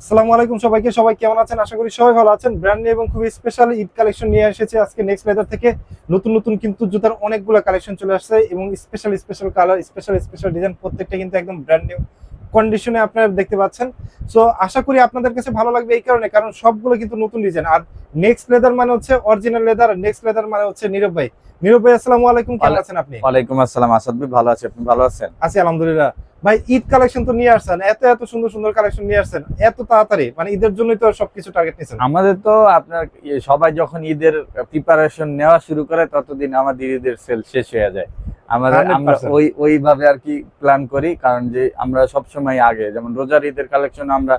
আসসালামু আলাইকুম সবাইকে। সবাই কেমন আছেন? আশা করি সবাই ভালো আছেন। ব্র্যান্ড নিউ এবং খুবই স্পেশাল ঈদ কালেকশন নিয়ে এসেছে আজকে নেক্সট লেদার থেকে। নতুন নতুন কিন্তু জুতার অনেকগুলো কালেকশন চলে আসছে এবং special special colour, special design, প্রত্যেকটা কিন্তু একদম ব্র্যান্ড নিউ কন্ডিশনে আপনারা দেখতে পাচ্ছেন। সো আশা করি আপনাদের কাছে ভালো লাগবে এই কারণে, কারণ সবগুলো কিন্তু নতুন ডিজাইন। আর নেক্সট লেদার মানে হচ্ছে অরিজিনাল লেদার, নেক্সট লেদার মানে হচ্ছে নীরব ভাই। নীরব ভাই, আসসালামু আলাইকুম, কেমন আছেন আপনি? ওয়ালাইকুম আসসালাম আসাদ ভাই, ভালো আছি। আপনি ভালো আছেন? আছি আলহামদুলিল্লাহ। ভাই, ঈদ কালেকশন তো নিয়ে আসছেন, এত এত সুন্দর সুন্দর কালেকশন নিয়ে আসছেন এত তাড়াতাড়ি, মানে ঈদের জন্যই তো সবকিছু টার্গেট নিয়েছেন। আমাদের তো আপনার সবাই যখন ঈদের প্রিপারেশন নেওয়া শুরু করে ততদিন আমাদের ঈদের সেল শেষ হয়ে যায়। আমরা 100%। ওইভাবে আর কি প্ল্যান করি, কারণ যে আমরা সব সময় আগে, যেমন রোজার ঈদের কালেকশন আমরা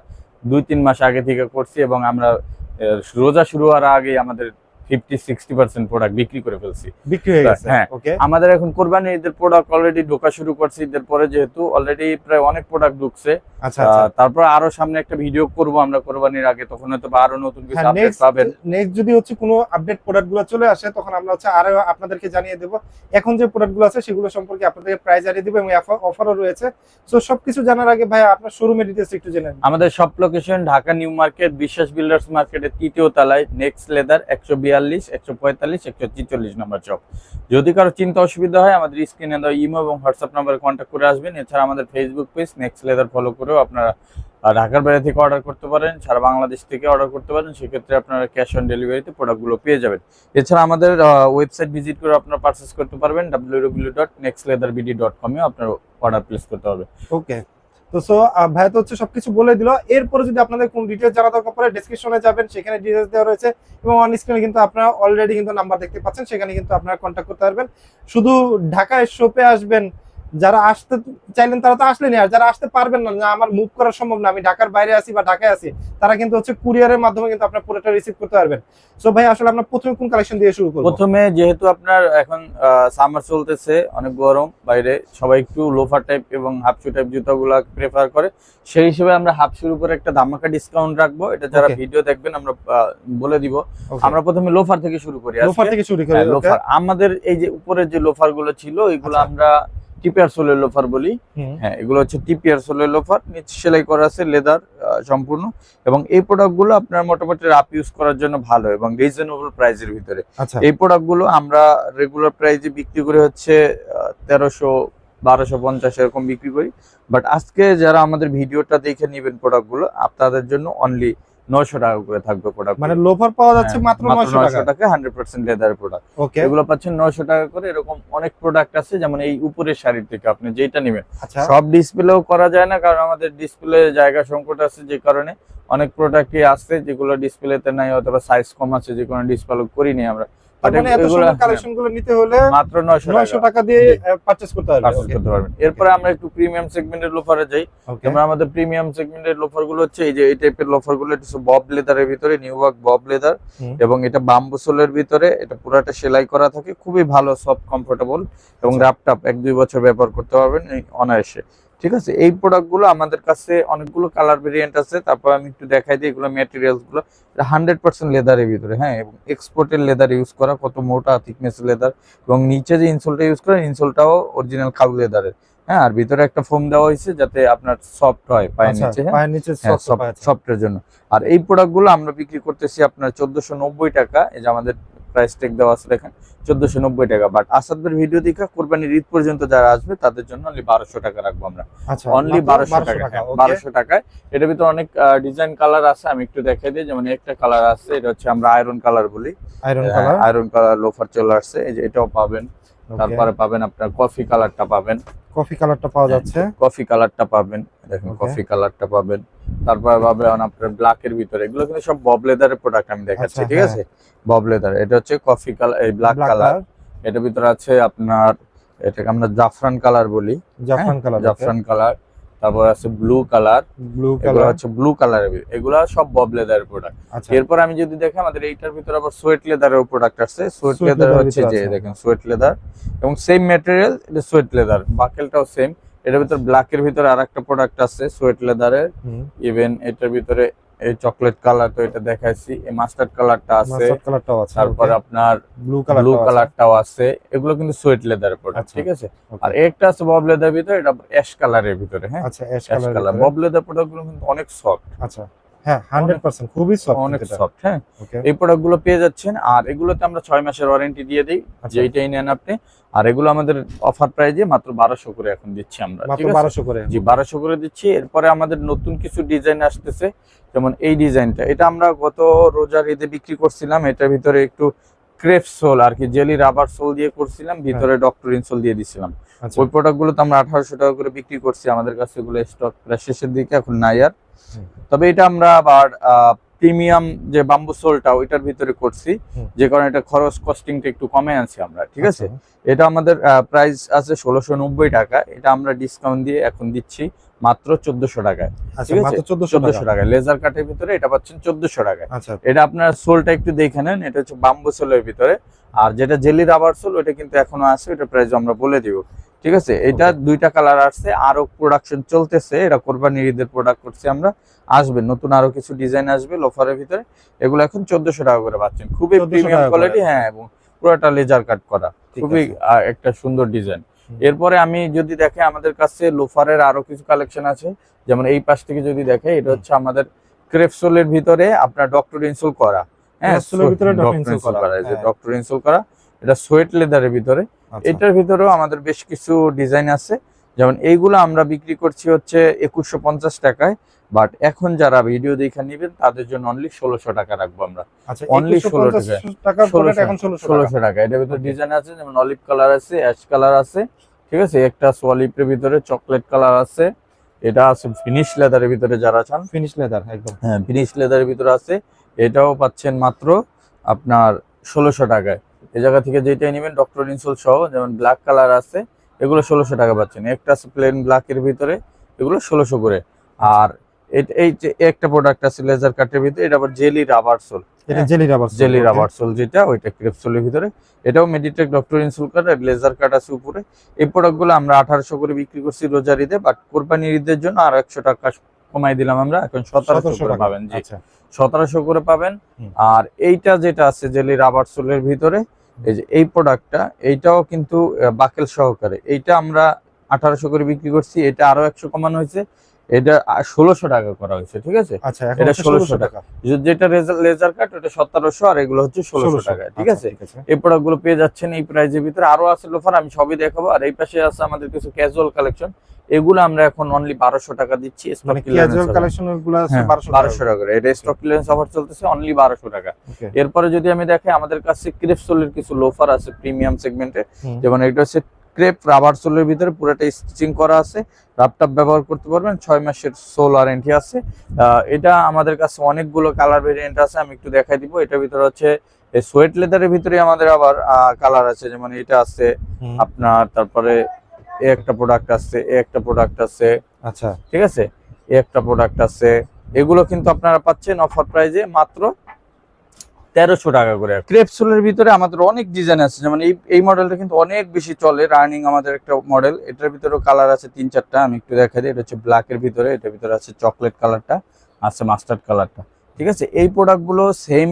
2-3 মাস আগে থেকে করছি এবং আমরা রোজা শুরু হওয়ার আগে আমাদের 50-60% প্রোডাক্ট বিক্রি করে ফেলছি। বিক্রি হয়ে গেছে। হ্যাঁ, ওকে। আমাদের এখন কোরবানি ঈদের প্রোডাক্ট অলরেডি ঢোকা শুরু করছে। ঈদের পরে যেহেতু অলরেডি প্রায় অনেক প্রোডাক্ট ঢুকছে। আচ্ছা আচ্ছা। তারপর আরো সামনে একটা ভিডিও করব আমরা কোরবানির আগে, তখন হয়তো আরো নতুন কিছু হ্যাঁ, আপডেট পাবেন। নেক্সট যদি হচ্ছে কোনো আপডেট প্রোডাক্টগুলো চলে আসে তখন আমরা হচ্ছে আরো আপনাদেরকে জানিয়ে দেব। এখন যে প্রোডাক্টগুলো আছে সেগুলো সম্পর্কে আপনাদেরকে প্রাইস জানিয়ে দেব এবং অফারও রয়েছে। সো সবকিছু জানার আগে ভাই আপনার শোরুমের ডিটেইলস একটু জেনে নিন। আমাদের সব লোকেশন ঢাকা নিউ মার্কেট, বিশ্বাস বিল্ডার্স মার্কেটের 3য় তলায়, নেক্সট লেদার 142, 145, 146 নম্বর চক। যদি কারো চিন্তা অসুবিধা হয় আমাদের স্ক্রিনে দেওয়া ইমো এবং হোয়াটসঅ্যাপ নাম্বারে কন্ট্যাক্ট করে আসবেন। এছাড়া আমাদের Facebook page next leather follow করেও আপনারা ঢাকার বাইরে থেকে অর্ডার করতে পারেন, সারা বাংলাদেশ থেকে অর্ডার করতে পারেন। সেক্ষেত্রে আপনারা ক্যাশ অন ডেলিভারিতে প্রোডাক্টগুলো পেয়ে যাবেন। এছাড়া আমাদের ওয়েবসাইট ভিজিট করে আপনারা পারচেস করতে পারবেন, www.nextleatherBD.com এ আপনারা অর্ডার প্লেস করতে হবে। ওকে। তো সো ভাই তো হচ্ছে সবকিছু বলে দিল। এরপরে যদি আপনাদের কোনো ডিটেইলস জানা দরকার পড়ে ডেসক্রিপশনে যাবেন, সেখানে ডিটেইলস দেওয়া রয়েছে এবং অন স্ক্রিনে কিন্তু আপনারা অলরেডি কিন্তু নাম্বার দেখতে পাচ্ছেন, সেখানে কিন্তু আপনারা কন্ট্যাক্ট করতে পারবেন। শুধু ঢাকায় শপে আসবেন, যারা আসতে চাইলেন তারা তো আসলেনই, আর যারা আসতে পারবেন না, না আমার মুভ করা সম্ভব না, আমি ঢাকার বাইরে আছি বা ঢাকায় আছি, তারা কিন্তু হচ্ছে কুরিয়ারের মাধ্যমে কিন্তু আপনার পুরোটা রিসিভ করতে পারবেন। সো ভাই আসলে আমরা প্রথমে কোন কালেকশন দিয়ে শুরু করব? প্রথমে যেহেতু আপনার এখন সামার চলতেছে, অনেক গরম বাইরে, সবাই একটু লোফার টাইপ এবং হাফ শু টাইপ জুতাগুলা প্রেফার করে, সেই হিসেবে আমরা হাফ শুর উপরে একটা ধামাকা ডিসকাউন্ট রাখবো। এটা যারা ভিডিও দেখবেন আমরা বলে দিব। আমরা প্রথমে লোফার থেকে শুরু করি। লোফার থেকে শুরু করি। লোফার আমাদের এই যে উপরের যে লোফার গুলো ছিল এগুলো আমরা টিপিআর সোলের লোফার বলি। হ্যাঁ, এগুলো হচ্ছে টিপিআর সোলের লোফার, নিচে সেলাই করা আছে লেদার সম্পূর্ণ। এবং এই প্রোডাক্টগুলো আপনার মোটামুটি রাফ ইউজ করার জন্য ভালো এবং রিজনেবল প্রাইসের ভিতরে। এই প্রোডাক্টগুলো আমরা রেগুলার প্রাইসে বিক্রি করে হচ্ছে 1300-1250 এরকম বিক্রি করি। বাট আজকে যারা আমাদের ভিডিওটা দেখে নেবেন প্রোডাক্টগুলো, আপনাদের জন্য অনলি 900 টাকা করে থাকবে প্রোডাক্ট। মানে লোফার পাওয়া যাচ্ছে মাত্র 900 টাকা, 100% লেদার প্রোডাক্ট। ওকে, এগুলো পাচ্ছেন 900 টাকা করে। এরকম অনেক প্রোডাক্ট আছে, যেমন এই উপরের শাড়ি থেকে আপনি যেটা নেবেন। সব ডিসপ্লেও করা যায় না, কারণ আমাদের ডিসপ্লে জায়গা সংকট আছে, যে কারণে অনেক প্রোডাক্টই আছে যেগুলো ডিসপ্লেতে নাই, অথবা সাইজ কম আছে, যে কোনো ডিসপ্লে করিনি আমরা। মানে এত সুন্দর কালেকশনগুলো নিতে হলে মাত্র 900 টাকা দিয়ে পারচেজ করতে পারবেন। এরপরে আমরা একটু প্রিমিয়াম সেগমেন্টের লোফারে যাই। আমরা আমাদের প্রিমিয়াম সেগমেন্টের লোফার গুলো হচ্ছে এই যে এই টাইপের লোফার গুলো, এটা বব লেদারের ভিতরে, নিউওয়ার্ক বব লেদার, এবং এটা বাম্বু সোলের ভিতরে। এটা পুরাটা সেলাই করা থাকে, খুবই ভালো, সফট, কমফোর্টেবল এবং রাফটাপ 1-2 বছর ব্যবহার করতে পারবেন অনায়াসে। ঠিক আছে, এই প্রোডাক্টগুলো আমাদের কাছে অনেকগুলো কালার ভেরিয়েন্ট আছে। তারপর আমি একটু দেখাই দিই এগুলো ম্যাটেরিয়ালস গুলো। 100% লেদারের ভিতরে, হ্যাঁ, এবং এক্সপোর্টের লেদার ইউজ করা, কত মোটা থিকনেস লেদার, এবং নিচে যে ইনসোলটা ইউজ করেন ইনসোলটাও অরিজিনাল কাউ লেদারের। হ্যাঁ, আর ভিতরে একটা ফোম দেওয়া হয়েছে যাতে আপনার সফট হয় পায়ের নিচে, সফটের জন্য। আর এই প্রোডাক্টগুলো আমরা বিক্রি করতেছি আপনার 1490 টাকা। এই যে আমাদের প্রাইস ট্যাগ দেওয়া আছে, দেখেন 1490 টাকা। বাট আসাদের ভিডিও দেখা কোরবানির ঈদ পর্যন্ত যারা আসবে তাদের জন্য অনলি 1200 টাকা রাখবো আমরা। অনলি 1200 টাকা, 1200 টাকায়। এটার ভিতরে অনেক ডিজাইন কালার আছে, আমি একটু দেখাই দিই। যেমন একটা কালার আছে, এটা হচ্ছে আমরা আয়রন কালার বলি। আয়রন কালার লোফার চলে আসছে, এই যে এটাও পাবেন। তারপরে পাবেন আপনার কফি কালারটা পাবেন, কফি কালারটা পাওয়া যাচ্ছে, কফি কালারটা পাবেন, দেখেন কফি কালারটা পাবেন। তারপরে পাবেন আপনার ব্ল্যাক এর ভিতরে। এগুলো কিন্তু সব বব লেদারের প্রোডাক্ট আমি দেখাচ্ছি, ঠিক আছে? বব লেদার, এটা হচ্ছে কফি কালার, এই ব্ল্যাক কালার। এটার ভিতরে আছে আপনার, এটাকে আমরা জাফরান কালার বলি, জাফরান কালার। তারপর আছে ব্লু কালার, হচ্ছে ব্লু কালারের। এগুলা সব বব লেদারের প্রোডাক্ট। এরপর আমি যদি দেখি আমাদের এইটার ভিতরে আবার সোয়েট লেদারের প্রোডাক্ট আছে। সোয়েট লেদার হচ্ছে যে দেখেন সোয়েট লেদার, এবং সেম ম্যাটেরিয়াল, এটা সোয়েট লেদার, বাকেলটাও সেম। এটার ভিতরে ব্ল্যাক এর ভিতরে আরেকটা প্রোডাক্ট আছে সোয়েট লেদারের। ইভেন এটার ভিতরে এই চকলেট কালার তো এটা দেখাইছি, এই মাস্টার্ড কালারটা আছে, তারপর আপনার ব্লু কালারটাও আছে। এগুলো কিন্তু সোয়েট লেদারের প্রোডাক্ট, ঠিক আছে? আর একটা আছে বব লেদারের ভিতরে, এটা অ্যাশ কালারের ভিতরে। হ্যাঁ, আচ্ছা, অ্যাশ কালার। বব লেদার প্রোডাক্টগুলো কিন্তু অনেক সফট। আচ্ছা, হ্যাঁ 100% খুবই সফট, অনেক সফট। হ্যাঁ, ওকে এই প্রোডাক্ট গুলো পেয়ে যাচ্ছেন। আর এগুলোতে আমরা 6 মাসের ওয়ারেন্টি দিয়ে দিই, যেইটাই নেন আপনি। আর এগুলো আমাদের অফার প্রাইজে মাত্র 1200 করে এখন দিচ্ছি আমরা, মাত্র ঠিক আছে? 1200 করে। জি 1200 করে দিচ্ছি। এরপরে আমাদের নতুন কিছু ডিজাইন আসতেছে, যেমন এই ডিজাইনটা, এটা আমরা গত রোজার ঈদে বিক্রি করছিলাম। এটার ভিতরে একটু ক্রেপ সোল আর কি, জেলি রাবার সোল দিয়ে করছিলাম, ভিতরে ডক্টর ইনসোল দিয়ে দিছিলাম। আচ্ছা ওই প্রোডাক্ট গুলো তো আমরা 1800 টাকা করে বিক্রি করছি, আমাদের কাছে এগুলো স্টক প্রায় শেষের দিকে, এখন নাই আর। তবে এটা আমরা আবার প্রিমিয়াম যে বাম্বু সোলটা ওইটার ভিতরে করছি, যে কারণে এটা খরচ কস্টিংটা একটু কমে আনছি আমরা, ঠিক আছে? এটা আমাদের প্রাইস আছে 1690 টাকা, এটা আমরা ডিসকাউন্ট দিয়ে এখন দিচ্ছি মাত্র 1400 টাকায়। আচ্ছা ঠিক আছে, মাত্র 1400 টাকায় লেজার কাটের ভিতরে এটা পাচ্ছেন 1400 টাকায়। আচ্ছা এটা আপনার সোলটা একটু দেখে নেন, এটা হচ্ছে বাম্বু সোলের ভিতরে। আর যেটা জেলি রাবার সোল ওটা কিন্তু এখনো আছে, ওটা প্রাইস আমরা বলে দিব, ঠিক আছে? এটা দুইটা কালার আসছে, আরো প্রোডাকশন চলতেছে, এটা কোরবানির ঈদের প্রোডাক্ট করছি আমরা। আসবে নতুন আরো কিছু ডিজাইন আসবে লোফারের ভিতরে, এগুলো এখন 1400 টাকা করে পাচ্ছেন, খুবই 1400 প্রিমিয়াম টাকা করে। কোয়ালিটি। হ্যাঁ, এবং পুরোটা লেজার কাট করা, ঠিক খুবই আছে। একটা সুন্দর ডিজাইন। এরপরে আমি যদি দেখে আমাদের কাছে লোফারের আরো কিছু কালেকশন আছে, যেমন এই পাশ থেকে যদি দেখে, এটা হচ্ছে আমাদের ক্রেপসোলের ভিতরে আপনার ডক্টর ইনসোল করা। হ্যাঁ, ক্রেপসোলের ভিতরে ডক্টর ডক্টর ইনসোল ইনসোল করা, করা, এই যে হ্যাঁ। ডক্টর ইনসোল করা, এটা সোয়েট লেদারের ভিতরে। আচ্ছা। এটার ভিতরেও আমাদের বেশ কিছু ডিজাইন আছে, যেমন এইগুলো আমরা বিক্রি করছি হচ্ছে 2150 টাকায়, বাট এখন যারা ভিডিও দেখে নেবেন তাদের জন্য অনলি 1600 টাকা রাখবো আমরা। আচ্ছা অনলি 16 টাকা করে এখন 1600 টাকা। এটার ভিতরে ডিজাইন আছে, যেমন অলিভ কালার আছে, অ্যাশ কালার আছে, ঠিক আছে? একটা সোয়ালিপের ভিতরে চকলেট কালার আছে, এটা আছে ফিনিশ লেদারের ভিতরে যারা চান, ফিনিশ লেদার একদম। হ্যাঁ ফিনিশ লেদারের ভিতরে আছে। এটাও পাচ্ছেন মাত্র আপনার 1600 টাকায়। এই জায়গা থেকে যেটাই নেবেন ডক্টর ইনসোল সহ, যেমন ব্ল্যাক কালার আছে, এগুলো 1600 টাকা পাচ্ছেন। একটা আছে প্লেন ব্ল্যাকের ভিতরে, এগুলো 1600 করে। আর এই যে একটা প্রোডাক্ট আছে লেজার কাটের ভিতরে, এটা আবার জেলি রাবার সোল, এটা জেলি রাবার সোল, জেলি ওকে। রাবার সোল যেটা, ওইটা ক্রেপসোলের ভিতরে। এটাও মেডিটেক ডক্টর ইনসোল কাট আর লেজার কাট আছে উপরে। এই প্রোডাক্টগুলো আমরা 1800 করে বিক্রি করছি রোজার ঈদে, বাট কোরবানির ঈদের জন্য আর 100 টাকা কমাই দিলাম আমরা, এখন 1700 করে পাবেন। জি আচ্ছা 1700 করে পাবেন। আর এইটা যেটা আছে জেলি রাবার সোলের ভিতরে, এই যে এই প্রোডাক্টটা, এইটাও কিন্তু বাকেল সহকারে, এইটা আমরা 1800 করে বিক্রি করছি, এটা আরো 100 কমানো হয়েছে, এটা 1600 টাকা করা হয়েছে, ঠিক আছে? আচ্ছা এখন এটা 1600 টাকা। যেটা লেজার কাট ওটা 1700, আর এগুলো হচ্ছে 1600 টাকা, ঠিক আছে? ঠিক আছে। এই প্রোডাক্ট গুলো পেয়ে যাচ্ছেন এই প্রাইজের ভিতরে। আরো আছে লোফার, আমি সবই দেখাবো। আর এই পাশে আছে আমাদের কিছু ক্যাজুয়াল কালেকশন, এগুলো আমরা এখন অনলি 1200 টাকা দিচ্ছি। মানে ক্যাজুয়াল কালেকশন গুলো আছে 1200 টাকা করে, এটা স্টক ক্লিয়ারেন্স অফার চলতেছে, অনলি 1200 টাকা। ওকে। এরপরে যদি আমি দেখি, আমাদের কাছে ক্রেপসোলের কিছু লোফার আছে প্রিমিয়াম সেগমেন্টে, হুম। যেমন এটা হচ্ছে ক্রেপ রাবার সোলের ভিতরে, পুরোটা স্টিচিং করা আছে, রাবটাপ ব্যবহার করতে পারবেন, 6 মাসের সোল ওয়ারেন্টি আছে। এটা আমাদের কাছে অনেকগুলো কালার ভেরিয়েন্ট আছে, আমি একটু দেখাই দিব। এটার ভিতরে হচ্ছে সোয়েট লেদারের ভিতরে আমাদের আবার কালার আছে, যেমন এটা আছে আপনার, তারপরে একটা প্রোডাক্ট আছে, একটা প্রোডাক্ট আছে, আচ্ছা ঠিক আছে? একটা প্রোডাক্ট আছে। এগুলো কিন্তু আপনারা পাচ্ছেন অফার প্রাইজে মাত্র 1300 টাকা করে। ক্রেপসোলের ভিতরে আমাদের অনেক ডিজাইন আছে, যেমন এই মডেলটা কিন্তু অনেক বেশি চলে, রানিং আমাদের একটা মডেল। এটার ভিতরেও কালার আছে 3-4টা, আমি একটু দেখাই দিই। এটা হচ্ছে ব্ল্যাকের ভিতরে, এটার ভিতরে আছে চকলেট কালারটা, আছে মাস্টার্ড কালারটা, ঠিক আছে? এই প্রোডাক্টগুলো সেম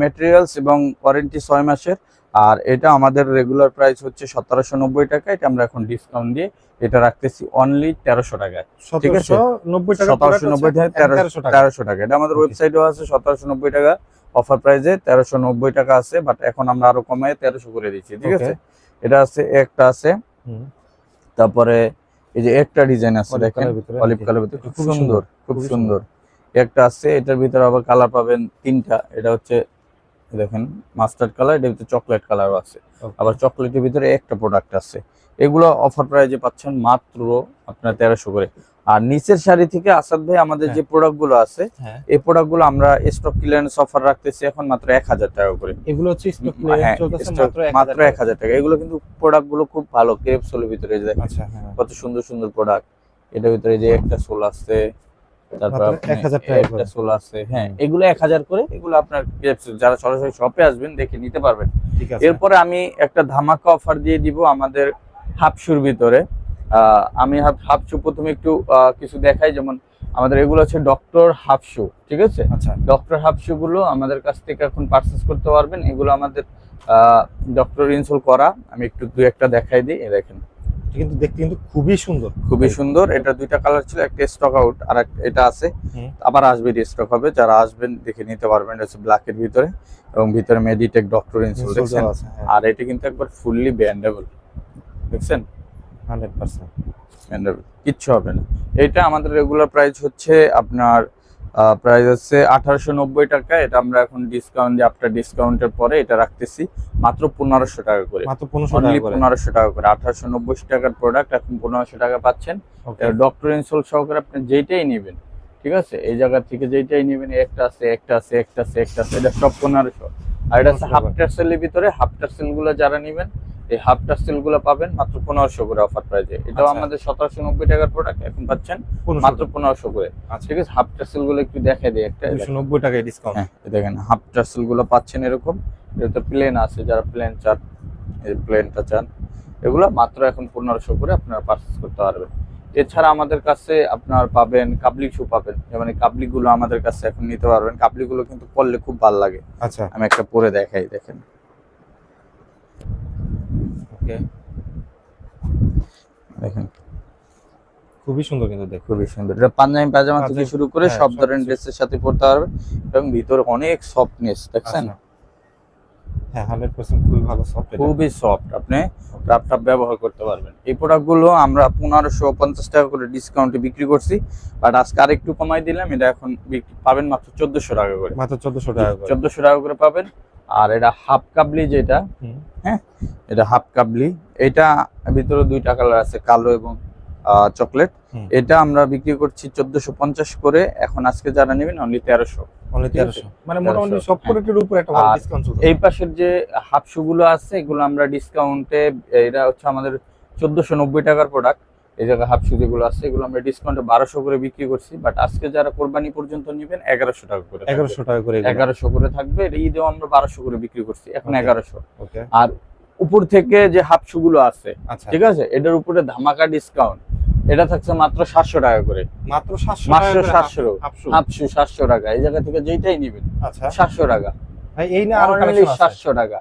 মেটেরিয়ালস এবং ওয়ারেন্টি 6 মাসের। আর এটা আমাদের রেগুলার প্রাইস হচ্ছে 1790 টাকা, এটা আমরা এখন ডিসকাউন্ট দিয়ে এটা রাখতেছি অনলি 1300 টাকায়, ঠিক আছে? 1790 টাকা 1790 থেকে 1300 টাকা। এটা আমাদের ওয়েবসাইটেও আছে 1790 টাকা অফার প্রাইসে, 1390 টাকা আছে, বাট এখন আমরা আরো কমায় 1300 করে দিচ্ছি, ঠিক আছে? এটা আছে, একটা আছে, তারপরে এই যে একটা ডিজাইন আছে দেখেন অলিভ কালার ভিতরে, খুব সুন্দর, খুব সুন্দর একটা আছে। এটার ভিতরে আবার কালার পাবেন 3টা, এটা হচ্ছে দেখেন মাস্টার্ড কালার, এটার ভিতরে চকলেট কালারও আছে, আবার চকলেটের ভিতরে একটা প্রোডাক্ট আছে। এগুলো অফার প্রাইজে পাচ্ছেন মাত্র আপনার 1300 করে। আর নিচের শাড়ি থেকে আসাদ ভাই আমাদের যে প্রোডাক্ট গুলো আছে, এই প্রোডাক্ট গুলো আমরা স্টক ক্লিয়ারেন্স অফার রাখতেছি এখন মাত্র 1000 টাকা করে। এগুলো হচ্ছে স্টক ক্লিয়ারেন্স চলতেছে মাত্র 1000 টাকা। এগুলো কিন্তু প্রোডাক্ট গুলো খুব ভালো, ক্রেপসোলের ভিতরে দেখেন কত সুন্দর সুন্দর প্রোডাক্ট। এটার ভিতরে যে একটা সোল আছে, তারপর 1000 টাকা একটা সোল আছে, হ্যাঁ এগুলো 1000 করে। এগুলো আপনার যারা সরাসরি শপে আসবেন দেখে নিতে পারবেন। ঠিক আছে। এরপরে আমি একটা ধামাকা অফার দিয়ে দিব আমাদের হাফশুর ভিতরে। আমি হাফশু প্রথমে একটু কিছু দেখাই, যেমন আমাদের এগুলো হচ্ছে ডক্টর হাফশু, ঠিক আছে? আচ্ছা, ডক্টর হাফশু গুলো আমাদের কাছ থেকে এখন পারচেজ করতে পারবেন। এগুলো আমাদের ডক্টর ইনসোল করা, আমি একটু দুই একটা দেখাই দিই। দেখেন কিন্তু দেখতে কিন্তু খুবই সুন্দর, খুবই সুন্দর। এটা দুইটা কালার ছিল, একটা স্টক আউট আর এটা আছে, আবার আসবে স্টক হবে, যারা আসবেন দেখে নিতে পারবেন। এটা হচ্ছে ব্ল্যাক এর ভিতরে এবং ভিতরে মেডিটেক ডক্টর ইনসোল দেখছেন, আর এটা কিন্তু একবার ফুললি ব্যান্ডেবল দেখছেন, 100% ব্যান্ডেবল, কিচ্ছু হবে না। এটা আমাদের রেগুলার প্রাইস হচ্ছে আপনার প্রাইস হচ্ছে 1890 টাকা। এটা আমরা এখন ডিসকাউন্ট দিয়ে আফটার ডিসকাউন্টের পরে এটা রাখতেছি মাত্র 1500 টাকা করে, মাত্র 1500 অনলি টাকা করে। 1500 টাকা করে। 1890 টাকার প্রোডাক্ট এখন 1500 টাকা পাচ্ছেন। ডক্টর ইনসোল সহকারে আপনি যেইটাই নেবেন, ঠিক আছে, এই জায়গা থেকে যেইটাই নেবেন, একটা আছে, একটা আছে, একটা আছে, একটা আছে, এটা সব 1500। আর এটা আছে হাফ টার্সেলের ভিতরে, হাফ টার্সেল গুলো যারা নেবেন এই হাফ টার্সেল গুলো পাবেন মাত্র 1500 করে অফার প্রাইসে। এটাও আমাদের 1790 টাকার প্রোডাক্ট, এখন পাচ্ছেন মাত্র 1500 করে। ঠিক আছে, হাফ টার্সেল গুলো একটু দেখাই দিই, একটা 290 টাকায় ডিসকাউন্ট। হ্যাঁ দেখেন হাফ টার্সেল গুলো পাচ্ছেন এরকম। এটা তো প্লেন আছে, যারা প্লেন চান, এই প্লেনটা চান, এগুলো মাত্র এখন 1500 করে আপনারা পারচেজ করতে পারবেন। এছাড়া আমাদের কাছে আপনার পাবেন কাবলি শু পাবেন, যেমন এই কাবলি গুলো আমাদের কাছে এখন নিতে পারবেন। কাবলি গুলো কিন্তু পরলে খুব ভালো লাগে। আচ্ছা, আমি একটা পরে দেখাই, দেখেন, ওকে, দেখেন খুবই সুন্দর কিন্তু দেখতে, খুবই সুন্দর। এটা পাঞ্জাবি পাজামা থেকে শুরু করে সব ধরনের ড্রেসের সাথে পরতে পারবেন এবং ভিতরে অনেক সফটনেস দেখছেন। হ্যাঁ 100% খুবই ভালো সফট, খুবই সফট, আপনি রাফটাপ ব্যবহার করতে পারবেন। এই প্রোডাক্টগুলো আমরা 1550 টাকা করে ডিসকাউন্টে বিক্রি করছি, বাট আজকে আরেকটু কমাই দিলাম। এটা এখন পাবেন মাত্র 1400 টাকা করে, মাত্র 1400 টাকা করে, 1400 টাকা করে পাবেন। আর এটা হাফ কাবলি যেটা, হ্যাঁ এটা হাফ কাবলি, এটা ভিতরে দুইটা কালার আছে, কালো এবং চকলেট। এটা আমরা বিক্রি করছি 1450 করে, এখন আজকে যারা নেবেন অনলি 1300, অনলি 1300, মানে মোটামুটি সব প্রোডাক্টের উপর একটা ভালো ডিসকাউন্ট চলছে। এই পাশের যে হাফ শু গুলো আছে এগুলো আমরা ডিসকাউন্টে, এটা হচ্ছে আমাদের 1490 টাকার প্রোডাক্ট। এই জায়গায় হাফ শু যেগুলো আছে এগুলো আমরা ডিসকাউন্টে 1200 করে বিক্রি করছি, বাট আজকে যারা কোরবানি পর্যন্ত নেবেন 1100 টাকা করে, 1100 টাকা করে, 1100 করে থাকবে। ঈদেও আমরা 1200 করে বিক্রি করছি, এখন 1100। ওকে, আর উপর থেকে যে হাফ শু গুলো আছে, আচ্ছা ঠিক আছে, এটার উপরে ধামাকা ডিসকাউন্ট, এটা থাকছে মাত্র 700 টাকা করে, মাত্র 700 মাত্র টাকা, 700 হাফ শু 700 টাকা। এই জায়গা থেকে যেইটাই নেবেন আচ্ছা 700 টাকা, ভাই এই না আরো অনলি 700 টাকা,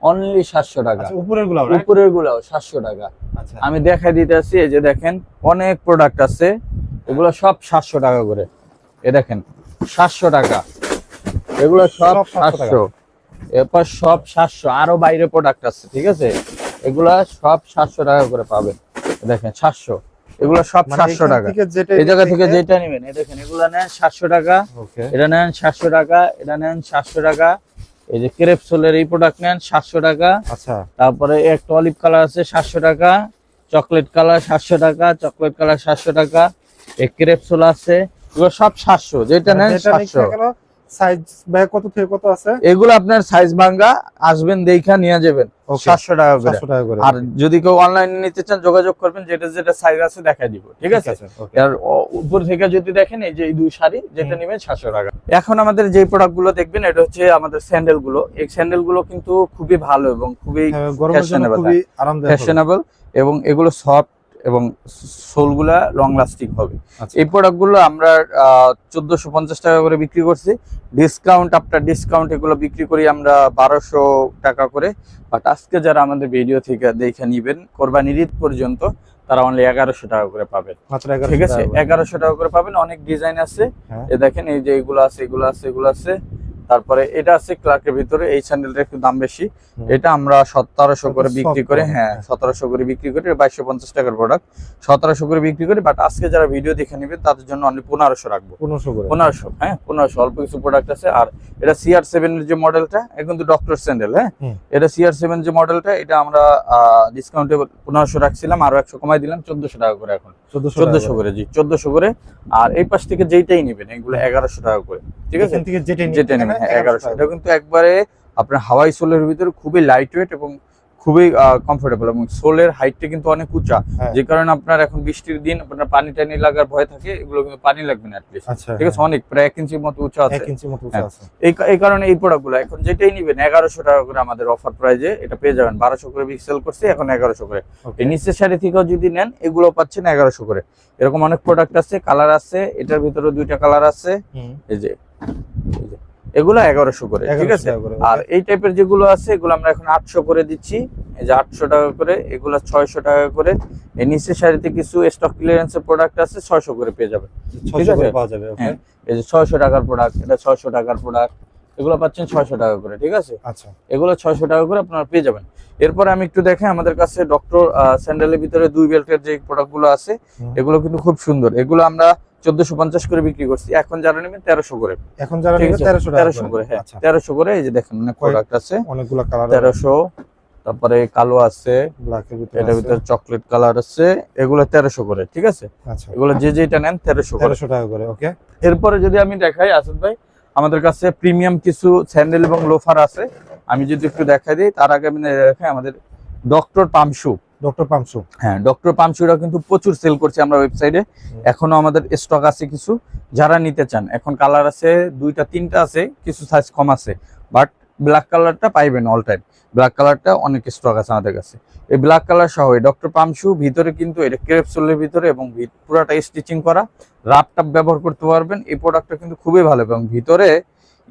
অনলি 700 টাকা। আচ্ছা উপরের গুলো, উপরের গুলাও 700 টাকা। আচ্ছা আমি দেখাই দিতেছি, এই যে দেখেন অনেক প্রোডাক্ট আছে, এগুলো সব 700 টাকা করে। এ দেখেন 700 টাকা, এগুলো সব 700, এরপর সব 700, আরো বাইরে প্রোডাক্ট আছে, ঠিক আছে, এগুলা সব 700 টাকা করে পাবেন। দেখেন 700, এগুলো সব 700 টাকা। এই জায়গা থেকে যেটা নেবেন, এই দেখেন এগুলা নেন 700 টাকা, এটা নেন 700 টাকা, এটা নেন 700 টাকা। এই যে ক্রেপসোলের এই প্রোডাক্ট নেন 700 টাকা। আচ্ছা তারপরে একটা অলিভ কালার আছে 700 টাকা, চকলেট কালার 700 টাকা, চকলেট কালার 700 টাকা, এই ক্রেপসোল আছে, এগুলো সব 700, যেটা নেন 700। সাইজ ভাই কত থেকে কত আছে? এগুলো আপনার সাইজ ভাঙা, আসবেন দেখা নিয়ে যাবেন 700 টাকা করে। 700 টাকা করে। আর যদি কেউ অনলাইনে নিতে চান যোগাযোগ করবেন, যেটা যেটা সাইজ আছে দেখাই দিব, ঠিক আছে। আর উপর থেকে যদি দেখেন এই যে এই দুই শাড়ি যেটা নেবেন 700 টাকা। এখন আমাদের যে প্রোডাক্ট গুলো দেখবেন এটা হচ্ছে আমাদের স্যান্ডেল গুলো। এই স্যান্ডেল গুলো কিন্তু খুবই ভালো এবং খুবই ফ্যাশনেবল এবং এগুলো সফট এবং সোলগুলা লং লাস্টিং হবে। এই প্রোডাক্টগুলো আমরা 1450 টাকা করে বিক্রি করছি, ডিসকাউন্ট আফটার ডিসকাউন্ট এগুলো বিক্রি করি আমরা 1200 টাকা করে। বাট আজকে যারা আমাদের ভিডিও থেকে দেখে নিবেন কোরবানির ঈদ পর্যন্ত, তারা অনলি 1100 টাকা করে পাবেন, ঠিক আছে, 1100 টাকা করে পাবেন। অনেক ডিজাইন আছে, এই দেখেন এই যে এগুলো আছে, এগুলো আছে, এগুলো আছে। তারপরে এটা আছে ক্লার্কের ভিতরে, এই স্যান্ডেলটা একটু দাম বেশি, এটা আমরা 1700 করে বিক্রি করে, হ্যাঁ 1700 করে বিক্রি করি, 2250 টাকার প্রোডাক্ট 1700 করে বিক্রি করি। বাট আজকে যারা ভিডিও দেখে নেবেন তাদের জন্য অনলি 1500 রাখবো, 1500, হ্যাঁ 1500। অল্প কিছু প্রোডাক্ট আছে। আর এটা CR7 এর যে মডেলটা, এটা কিন্তু ডক্টর স্যান্ডেল, হ্যাঁ এটা CR7 যে মডেলটা, এটা আমরা ডিসকাউন্টে 1500 রাখছিলাম, আরো 100 কমাই দিলাম 1400 টাকা করে, এখন 1400 করে, জি 1400 করে। আর এই পাশ থেকে যেইটাই নেবেন এগুলো 1100 টাকা করে, ঠিক আছে, যেটা নেবেন 1100। এটা কিন্তু একবারে আপনার হাওয়াই সোলের ভিতরে খুবই লাইট ওয়েট এবং খুবই কমফোর্টেবল, এবং সোলের হাইটটা কিন্তু অনেক উঁচা, যে কারণে আপনার এখন বৃষ্টির দিন আপনার পানি টানি লাগার ভয় থাকে, এগুলো কিন্তু পানি লাগবে না অ্যাটলিস্ট, ঠিক আছে, অনেক প্রায় 1 ইঞ্চির মতো উঁচা আছে। এই কারণে এই প্রোডাক্টগুলো এখন যেটাই নেবেন 1100 টাকা করে আমাদের অফার প্রাইজে এটা পেয়ে যাবেন। 1200 করে সেল করছি, এখন 1100 করে। এই নিচের শাড়ি থেকেও যদি নেন এগুলো পাচ্ছেন 1100 করে। এরকম অনেক প্রোডাক্ট আছে, কালার আছে, এটার ভিতরে দুইটা কালার আছে, এই যে এগুলো 1100 করে, ঠিক 1100 আছে। টাকা করে, আর এই টাইপের যেগুলো আছে এগুলো আমরা এখন 800 করে দিচ্ছি, এই যে 800 টাকা করে, এগুলো 600 টাকা করে। এই নিচের সারিতে কিছু স্টক ক্লিয়ারেন্সের প্রোডাক্ট আছে 600 করে পেয়ে যাবেন, ঠিক 600 আছে। করে পাওয়া যাবে, ওকে। হ্যাঁ, এই যে 600 টাকার প্রোডাক্ট, এটা 600 টাকার প্রোডাক্ট, এগুলো পাচ্ছেন 600 টাকা করে, ঠিক আছে। আচ্ছা, এগুলো 600 টাকা করে আপনারা পেয়ে যাবেন। এরপরে আমি একটু দেখাই, আমাদের কাছে ডক্টর স্যান্ডেলের ভিতরে 2 বেল্টের যে প্রোডাক্টগুলো আছে এগুলো কিন্তু খুব সুন্দর। এগুলো আমরা 1450 করে বিক্রি করছি, এখন যারা নেবেন 1300 করে। এখন যারা ঠিক নেবে আছে, 1300 টাকা 1300 করে, হ্যাঁ, আচ্ছা, 1300 করে। এই যে দেখেন অনেক প্রোডাক্ট আছে, অনেকগুলো কালার, 1300। তারপরে কালো আছে, ব্ল্যাকের ভিতরে এটার ভিতরে চকলেট কালার আছে, এগুলো 1300 করে, ঠিক আছে। আচ্ছা, এগুলো যে যেটা নেন 1300 করে। 1300 টাকা করে, ওকে। এরপরে যদি আমি দেখাই আসাদ ভাই, আমাদের কাছে প্রিমিয়াম কিছু স্যান্ডেল এবং লোফার আছে। আমি যদি একটু দেখাই দিই, তার আগে আমি দেখাই আমাদের ডক্টর পাম্প শু। ডক্টর পাম্প শু, হ্যাঁ, ডক্টর পাম্প শুটা কিন্তু প্রচুর সেল করছি আমরা ওয়েবসাইটে, এখনো আমাদের স্টক আছে কিছু, যারা নিতে চান। এখন কালার আছে 2টা 3টা আছে, কিছু সাইজ কম আছে, বাট ব্ল্যাক কালারটা পাইবেন অল টাইম। ব্ল্যাক কালারটা অনেক স্টক আছে আমাদের কাছে। এই ব্ল্যাক কালার সহ ডক্টর পাম্প শু ভিতরে কিন্তু এটা ক্রেপসোলের ভিতরে এবং পুরাটা স্টিচিং করা, রাপ টাপ ব্যবহার করতে পারবেন। এই প্রোডাক্টটা কিন্তু খুবই ভালো, এবং ভিতরে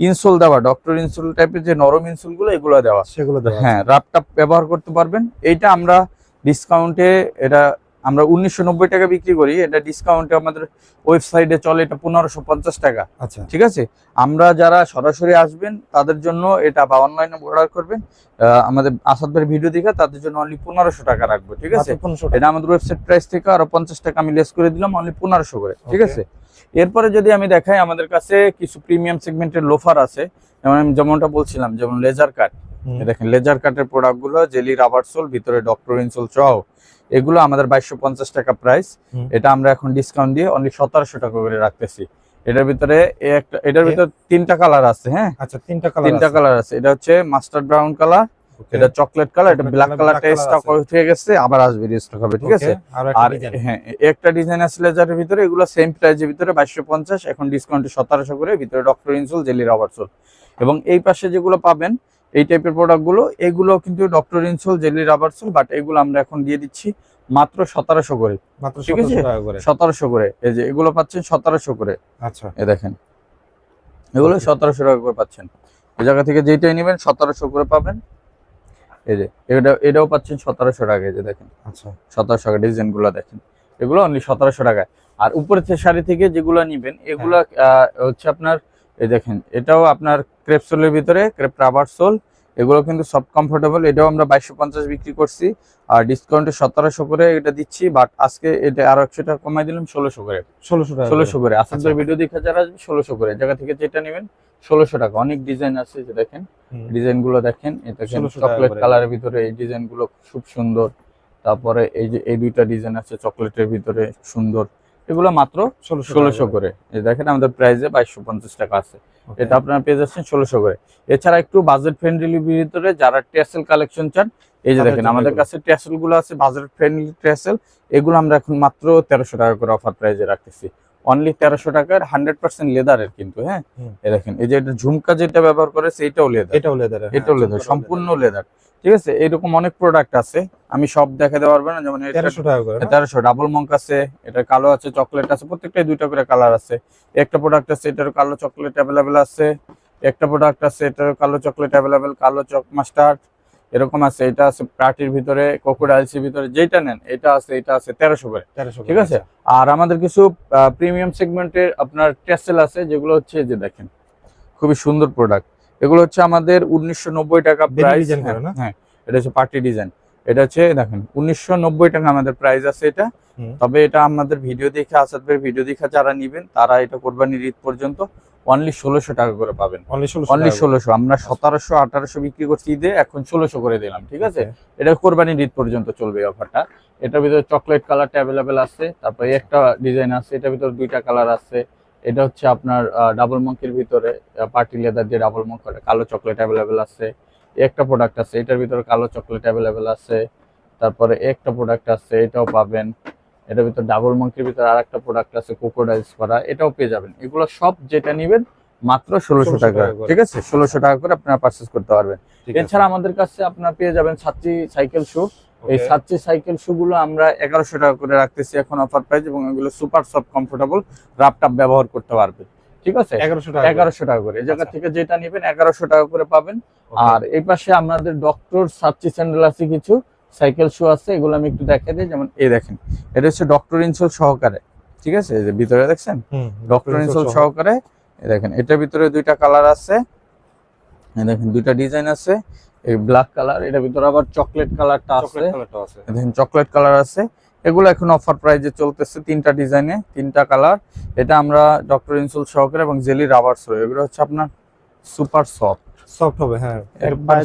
ইনসোল দেওয়া, ডক্টর ইনসোল টাইপের যে নরম ইনসোল গুলো এগুলো দেওয়া, সেগুলো দেওয়া, হ্যাঁ, রাপ টাপ ব্যবহার করতে পারবেন। এইটা আমরা ডিসকাউন্টে, এটা আমরা 1990 টাকা বিক্রি করি, এটা ডিসকাউন্টে আমাদের ওয়েবসাইটে চলে এটা 1550 টাকা, আচ্ছা, ঠিক আছে। আমরা যারা সরাসরি আসবেন তাদের জন্য এটা, বা অনলাইনে অর্ডার করবেন আমাদের আসাদ ভাইয়ের ভিডিও দেখে, তাদের জন্য অনলি 1500 টাকা রাখবো, ঠিক আছে। 1500 এটা আমাদের ওয়েবসাইট প্রাইস থেকে আরো 50 টাকা আমি লেস করে দিলাম, অনলি 1500 করে, ঠিক Okay. আছে। এরপরে যদি আমি দেখাই, আমাদের কাছে কিছু প্রিমিয়াম সেগমেন্টের লোফার আছে, যেমন আমি যেমনটা বলছিলাম, যেমন লেজার কাট। দেখেন লেজার কাটের প্রোডাক্ট গুলো, জেলি রাবার সোল, ভিতরে ডক্টর ইনসোল সহ, এগুলো আমাদের 2250 টাকা প্রাইস। এটা আমরা এখন ডিসকাউন্ট দিয়ে অনলি 1700 টাকা করে রাখতেছি। এটার ভিতরে এটার ভিতরে 3টা কালার আছে, হ্যাঁ, আচ্ছা, 3টা কালার, 3টা কালার আছে। এটা হচ্ছে মাস্টার্ড ব্রাউন কালার, এটা চকলেট কালার, এটা ব্ল্যাক কালারটা স্টক হয়ে গেছে, আবার আসবে, রিস্টক হবে, ঠিক আছে। আর হ্যাঁ, একটা ডিজাইন আছে লেজারের ভিতরে, এগুলো সেম প্রাইসের ভিতরে 2250, এখন ডিসকাউন্টে 1700 করে, ভিতরে doctor insole, jelly rubber soul. এবং এই পাশে যেগুলো পাবেন এই টাইপের প্রোডাক্ট গুলো, এগুলো কিন্তু doctor insole, jelly rubber soul, but এগুলো আমরা এখন দিয়ে দিচ্ছি মাত্র 1700 করে, মাত্র ঠিক আছে, 1700 টাকা করে, 1700 করে। এই যে এগুলো পাচ্ছেন 1700 করে, আচ্ছা, এই দেখেন এগুলো 1700 টাকা করে পাচ্ছেন। এই জায়গা থেকে যেটাই নেবেন 1700 করে পাবেন। এই যে এটাও পাচ্ছেন 1700 টাকা, এই যে দেখেন, আচ্ছা, 1700 টাকা। ডিজাইন গুলো দেখেন, এগুলো অনলি 1700 টাকায়। আর উপরের শাড়ি থেকে যেগুলো নিবেন এগুলো হচ্ছে আপনার, এই দেখেন, এটাও আপনার ক্রেপ সোলের ভিতরে, ক্রেপ রাবার সোল, এগুলো কিন্তু সব কমফোর্টেবল। এটাও আমরা 2250 বিক্রি করছি, আর ডিসকাউন্টে 1700 করে এটা দিচ্ছি, বাট আজকে এটা আরো 100 টাকা কমাই দিলাম 1600 করে, 1600 করে। আসাদের ভিডিও দেখে যারা আসবে 1600 করে, জায়গা থেকে যেটা নেবেন 1600 টাকা। অনেক ডিজাইন আছে, যে দেখেন ডিজাইন গুলো দেখেন, এটা চকলেট কালারের ভিতরে, এই ডিজাইন গুলো খুব সুন্দর। তারপরে এই যে এই 2টা ডিজাইন আছে চকলেটের ভিতরে সুন্দর, এগুলো মাত্র 1600 করে। এই দেখেন আমাদের প্রাইসে 2250 টাকা আছে, এটা আপনারা পেয়ে যাচ্ছেন 1600 করে। এছাড়া একটু বাজেট ফ্রেন্ডলি ভিতরে যারা ট্যাসেল কালেকশন চান, এই যে দেখেন আমাদের কাছে ট্যাসেল গুলো আছে, বাজেট ফ্রেন্ডলি ট্যাসেল, এগুলো আমরা এখন মাত্র 1300 টাকা করে অফার প্রাইসে রাখতেছি, অনলি 1300 টাকার, 100% লেদারের কিন্তু, হ্যাঁ। এই দেখেন, এই যে এটা ঝুমকা যেটা ব্যবহার করে সেইটাও লেদার, এটাও লেদার, এটাও লেদার, সম্পূর্ণ লেদার, ঠিক আছে। এরকম অনেক প্রোডাক্ট আছে, আমি সব দেখাতে পারবো না, যেমন 1300 টাকা করে, 1300 ডাবল মঙ্ক আছে, এটা কালো আছে, চকলেট আছে, প্রত্যেকটাই 2টা করে কালার আছে। একটা প্রোডাক্ট আছে এটার কালো চকলেট অ্যাভেলেবেল আছে, একটা প্রোডাক্ট আছে এটার কালো চকলেট অ্যাভেলেবেল, কালো চক মাস্টার্ড এরকম আছে। এটা আছে পার্টির ভিতরে, ক্রোকোডাইলসের ভিতরে, যেটা নেন এটা আছে, এটা আছে 1300 করে, 1300, ঠিক আছে। আর আমাদের কিছু প্রিমিয়াম সেগমেন্টের আপনার ট্যাসেল আছে, যেগুলো হচ্ছে যে দেখেন খুবই সুন্দর প্রোডাক্ট, এগুলো হচ্ছে আমাদের 1990 টাকা প্রাইস, হ্যাঁ, এটা হচ্ছে পার্টি ডিজাইন, এটা হচ্ছে দেখেন 1990 টাকা আমাদের প্রাইস আছে এটা। তবে এটা আমাদের ভিডিও দেখে, আসাদ ভাইয়ের ভিডিও দেখে যারা নিবেন তারা এটা কোরবানির ঈদ পর্যন্ত অনলি 1600 টাকা করে পাবেন, অনলি 1600। আমরা 1700 1800 বিক্রি করছি ঈদে, এখন 1600 করে দিলাম, ঠিক আছে। এটা কোরবানির ঈদ পর্যন্ত চলবে অফারটা। এটার ভিতরে চকলেট কালারটা অ্যাভেলেবেল আছে, তারপরে একটা ডিজাইন আছে, এটার ভিতরে 2টা কালার আছে। এটা হচ্ছে আপনার ডাবল মঙ্কের ভিতরে, পার্টি লেদার দিয়ে ডাবল মঙ্ক, কালো চকলেট অ্যাভেলেবেল আছে। একটা প্রোডাক্ট আছে এটার ভিতরে কালো চকলেট অ্যাভেলেবেল আছে। তারপরে একটা প্রোডাক্ট আছে, এটাও পাবেন। এটার ভিতরে ডাবল মঙ্কির ভিতরে আরেকটা প্রোডাক্ট আছে ক্রোকোডাইলস করা, এটাও পেয়ে যাবেন। এগুলো সব যেটা নেবেন মাত্র 1600 টাকা, ঠিক আছে, 1600 টাকা করে আপনারা পারচেজ করতে পারবেন। এছাড়া আমাদের কাছে আপনারা পেয়ে যাবেন সাচ্চি সাইকেল শু। এই সাচ্চি সাইকেল শু গুলো আমরা 1100 টাকা করে রাখতেছি এখন অফার প্রাইস, এবং এগুলো সুপার সফট কমফোর্টেবল, রাপ টাপ ব্যবহার করতে পারবেন, ঠিক আছে 1100 টাকা 1100 টাকা করে। এই জায়গা আচ্ছা। থেকে যেটা নেবেন 1100 টাকা করে পাবেন। Okay. আর এই পাশে আমাদের ডক্টর সার্চি স্যান্ডেল আছে, কিছু সাইকেল শু আছে, এগুলো আমি একটু দেখাই দিই। যেমন এই দেখেন, এটা হচ্ছে ডক্টর ইনসোল সহকারে, ঠিক আছে, এই যে ভিতরে দেখছেন ডক্টর ইনসোল সহকারে। এই দেখেন এটার ভিতরে দুইটা কালার আছে, এই দেখেন দুইটা ডিজাইন আছে, এই ব্ল্যাক কালার, এটার ভিতরে আবার চকলেট কালারটা আছে, দেখেন চকলেট কালার আছে। এগুলো এখন অফার প্রাইজে চলতেছে, তিনটা ডিজাইনে তিনটা কালার। এটা আমরা ডক্টর ইনসোল সহকারে এবং জেলি রাবার সো, এগুলো হচ্ছে আপনার সুপার সফট হবে। হ্যাঁ, একবার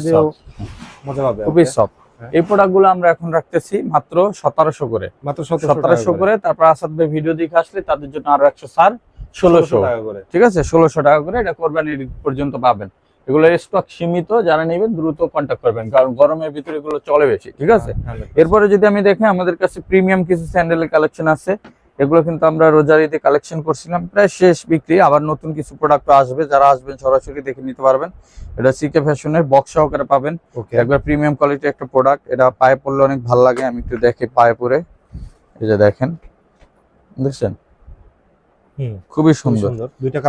মজা পাবে, খুবই সফট। এই প্রোডাক্টগুলো আমরা এখন রাখতেছি মাত্র 1700 করে, মাত্র 1700 করে। তারপর আসাদ ভাই ভিডিও দেখে আসলে তাদের জন্য আরো 100 ছাড়, 1600 টাকা করে, ঠিক আছে, 1600 টাকা করে। এটা কোরবানির ঈদ পর্যন্ত পাবেন। এগুলোর স্টক সীমিত, যারা নেবেন দ্রুত কন্ট্যাক্ট করবেন, কারণ গরমের ভিতরে এগুলো চলে বেশি, ঠিক আছে। এরপরে যদি আমি দেখি, আমাদের কাছে প্রিমিয়াম কিছু স্যান্ডেলের কালেকশন আছে, এগুলো কিন্তু আমরা রোজার ঈদে কালেকশন করছিলাম, প্রায় শেষ বিক্রি। আবার নতুন কিছু প্রোডাক্ট আসবে, যারা আসবেন সরাসরি দেখে নিতে পারবেন। এটা সিকে ফ্যাশনের বক্স সহকারে পাবেন, একবার প্রিমিয়াম কোয়ালিটির একটা প্রোডাক্ট। এটা পায়ে পরলে অনেক ভালো লাগে, আমি একটু দেখি পায়ে পরে। এই যে দেখেন, দেখছেন খুবই সুন্দর,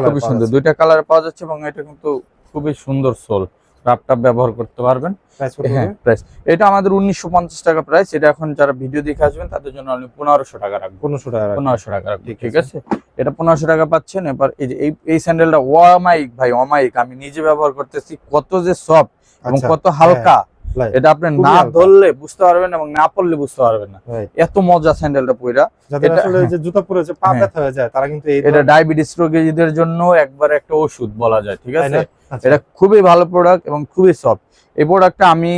খুবই সুন্দর, দুইটা কালার পাওয়া যাচ্ছে এবং এটা কিন্তু খুবই সুন্দর সোল, রাপটাপ ব্যবহার করতে পারবেন। হ্যাঁ, প্রাইস এটা আমাদের 1950 টাকা প্রাইস। এটা এখন যারা ভিডিও দেখে আসবেন তাদের জন্য আমি 1500 টাকা রাখবো, 1500 টাকা রাখবো, ঠিক আছে। এটা 1500 টাকা পাচ্ছেন। এবার এই যে এই স্যান্ডেলটা অমাইক ভাই, অমাইক, আমি নিজে ব্যবহার করতেছি, কত যে সফট এবং কত হালকা। এটা আপনি না ধরলে বুঝতে পারবেন এবং না পরলে বুঝতে পারবেন না, এত মজা স্যান্ডেলটা পয়রা। যাদের আসলে যে জুতা পরে যে পা ব্যথা হয়ে যায়, তারা কিন্তু এটা ডায়াবেটিস রোগীদের জন্য একবার একটা ওষুধ বলা যায়, ঠিক আছে। এটা খুবই ভালো প্রোডাক্ট এবং খুবই সফট। এই প্রোডাক্টটা আমি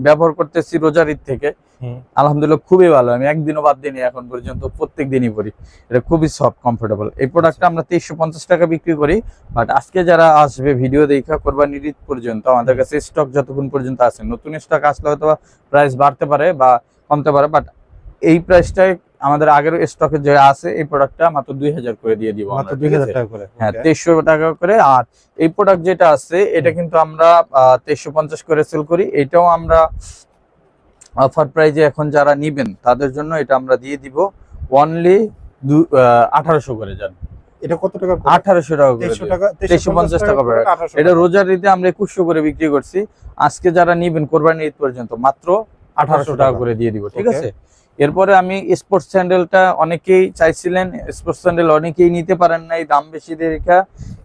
ব্যবহার করতেছি রোজার ঈদ থেকে, আলহামদুলিল্লাহ খুবই ভালো। আমি একদিনও বাদ দিইনি এখন পর্যন্ত, প্রত্যেক দিনই পরি। এটা খুবই সফট, কমফোর্টেবল। এই প্রোডাক্টটা আমরা 2350 টাকা বিক্রি করি। বাট আজকে যারা আসবে ভিডিও দেখা কোরবানির ঈদ পর্যন্ত, আমাদের কাছে স্টক যতক্ষণ পর্যন্ত আছে, নতুন স্টক আসলে হয়তো প্রাইস বাড়তে পারে বা কমতে পারে, বাট এই প্রাইসটাই আমাদের আগের স্টকে যে আছে, এই প্রোডাক্টটা মাত্র 2000 করে দিয়ে দিব, মাত্র 2000 টাকা করে। হ্যাঁ, 2300 টাকা করে। আর এই প্রোডাক্ট যেটা আছে, এটা কিন্তু আমরা 2350 করে সেল করি। এটাও আমরা অফার প্রাইজে এখন যারা নিবেন তাদের জন্য এটা আমরা দিয়ে দিব অনলি 1800 করে। যান, এটা কত টাকা? 1800 টাকা করে, 2350 টাকা করে। এটা রোজার ঈদে আমরা 2100 করে বিক্রি করছি। আজকে যারা নিবেন কোরবানির ঈদ পর্যন্ত মাত্র 1800 টাকা করে দিয়ে দিব, ঠিক আছে। এরপরে আমি স্পোর্টস স্যান্ডেলটা অনেকেই চাইছিলেন, স্পোর্টস স্যান্ডেল অনেকেই নিতে পারেন নাই, দাম বেশি দেখা,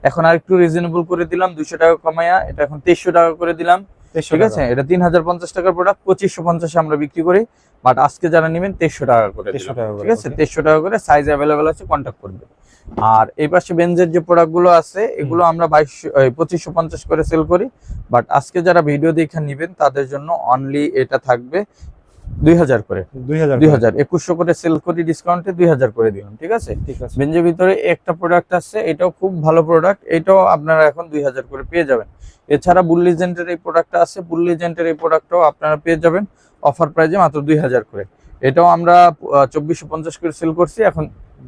এখন আরেকটু রিজনেবল করে দিলাম, 200 টাকা কমাইয়া এটা এখন 2300 টাকা করে দিলাম, ঠিক আছে। এটা 3050 টাকার প্রোডাক্ট, 2550 আমরা বিক্রি করি। বাট আজকে যারা নেবেন 2300 টাকা করে, ঠিক আছে, 2300 টাকা করে। সাইজ অ্যাভেলেবেল আছে, কন্ট্যাক্ট করবে। আর এই পাশে বেনজের যে প্রোডাক্টগুলো আছে, এগুলো আমরা 2550 করে সেল করি। বাট আজকে যারা ভিডিও দেখে নেবেন তাদের জন্য অনলি এটা থাকবে 2000 করে, 2000 2100 করে সেল করি ডিসকাউন্টে, 2000 করে দিলাম, ঠিক আছে। বেঞ্জের ভিতরে একটা প্রোডাক্ট আছে, এটাও খুব ভালো প্রোডাক্ট, এটাও আপনারা এখন 2000 করে পেয়ে যাবেন। এছাড়া বুল লিজেন্ডের এই প্রোডাক্টটা আছে, বুল লিজেন্ডের এই প্রোডাক্টটাও আপনারা পেয়ে যাবেন অফার প্রাইজে মাত্র 2000 করে। এটাও আমরা 2450 করে সেল করছি, এখন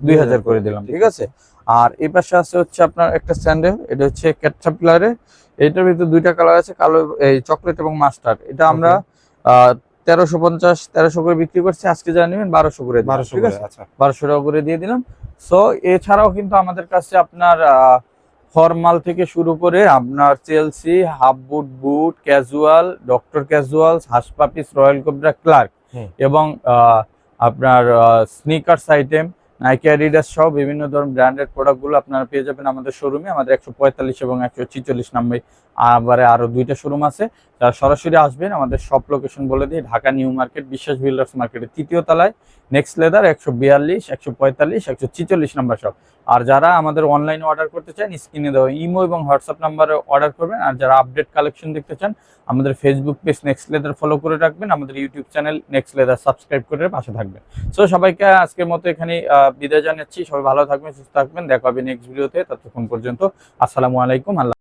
2000 করে দিলাম, ঠিক আছে। আর এই পাশে আছে হচ্ছে আপনার একটা স্যান্ডেল, এটা হচ্ছে ক্যাটারপিলারের। এটার ভিতরে দুইটা কালার আছে, কালো, এই চকলেট এবং মাস্টার্ড। এটা আমরা 1350 করে বিক্রি করছি। আজকে যারা নেবেন 1200 করে, 1200 টাকা করে দিয়ে দিলাম। সো এছাড়াও কিন্তু আমাদের কাছে আপনার ফর্মাল থেকে শুরু করে আপনার Chelsea, half boot, casual, doctor casual, Hush Puppies, royal cobra, Clarks এবং আপনার স্নিকার্স আইটেম, নাইকি, অ্যাডিডাস সহ বিভিন্ন ধরনের ব্র্যান্ডেড প্রোডাক্টগুলো আপনারা পেয়ে যাবেন আমাদের শোরুমে। আমাদের 145 এবং 146 নম্বরে আরো দুইটা শোরুম আছে। যারা সরাসরি আসবেন, আমাদের সব লোকেশন বলে দিই, ঢাকা নিউ মার্কেট, বিশ্বাস বিল্ডার্স মার্কেটের 3য় তলায়, নেক্সট লেদার, 142, 145, 146 নম্বর সব। আর যারা আমাদের অনলাইনে অর্ডার করতে চান, স্ক্রিনে দেওয়া ইমো এবং হোয়াটসঅ্যাপ নাম্বারে অর্ডার করবেন। আর যারা আপডেট কালেকশন দেখতে চান, আমাদের Facebook page next leather follow করে রাখবেন, আমাদের YouTube channel next leather subscribe করে পাশে থাকবেন। সো সবাইকে আজকের মতো এখানে বিদায় জানাচ্ছি। সবাই ভালো থাকবেন, সুস্থ থাকবেন, দেখা হবে নেক্সট ভিডিওতে। ততক্ষণ পর্যন্ত আসসালামু আলাইকুম।